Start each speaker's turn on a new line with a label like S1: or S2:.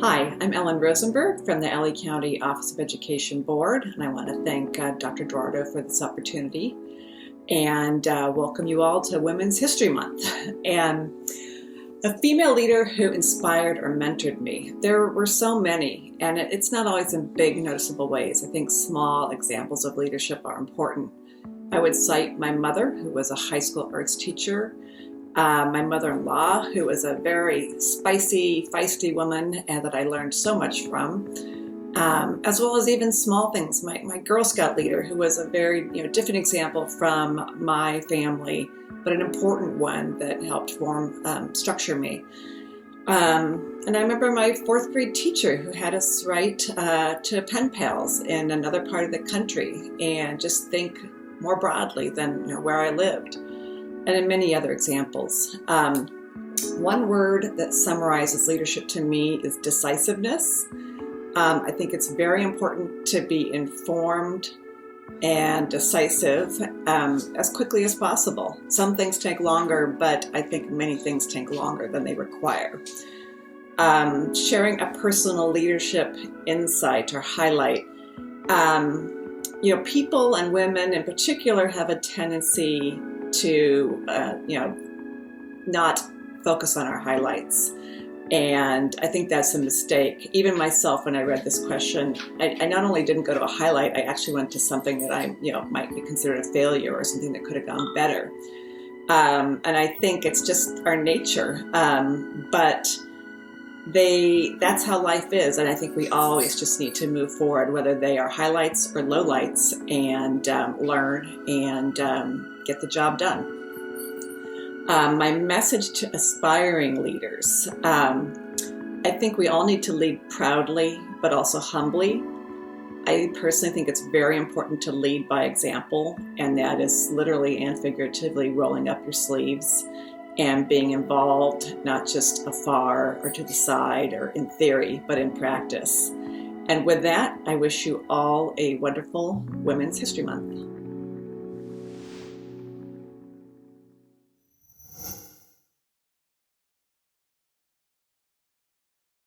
S1: Hi, I'm Ellen Rosenberg from the LA County Office of Education Board, and I want to thank Dr. Eduardo for this opportunity and welcome you all to Women's History Month. And a female leader who inspired or mentored me. There were so many, and it's not always in big, noticeable ways. I think small examples of leadership are important. I would cite my mother, who was a high school arts teacher, my mother-in-law, who was a very spicy, feisty woman and that I learned so much from, as well as even small things. My Girl Scout leader, who was a very different example from my family, but an important one that helped structure me. And I remember my fourth grade teacher who had us write to pen pals in another part of the country and just think more broadly than where I lived. And in many other examples. One word that summarizes leadership to me is decisiveness. I think it's very important to be informed and decisive as quickly as possible. Some things take longer, but I think many things take longer than they require. Sharing a personal leadership insight or highlight. People and women in particular have a tendency to not focus on our highlights, and I think that's a mistake. Even myself, when I read this question, I not only didn't go to a highlight, I actually went to something that I might be considered a failure or something that could have gone better. And I think it's just our nature, but that's how life is, and I think we always just need to move forward, whether they are highlights or lowlights, and learn and get the job done. My message to aspiring leaders, I think we all need to lead proudly, but also humbly. I personally think it's very important to lead by example, and that is literally and figuratively rolling up your sleeves and being involved, not just afar or to the side or in theory, but in practice. And with that, I wish you all a wonderful Women's History Month.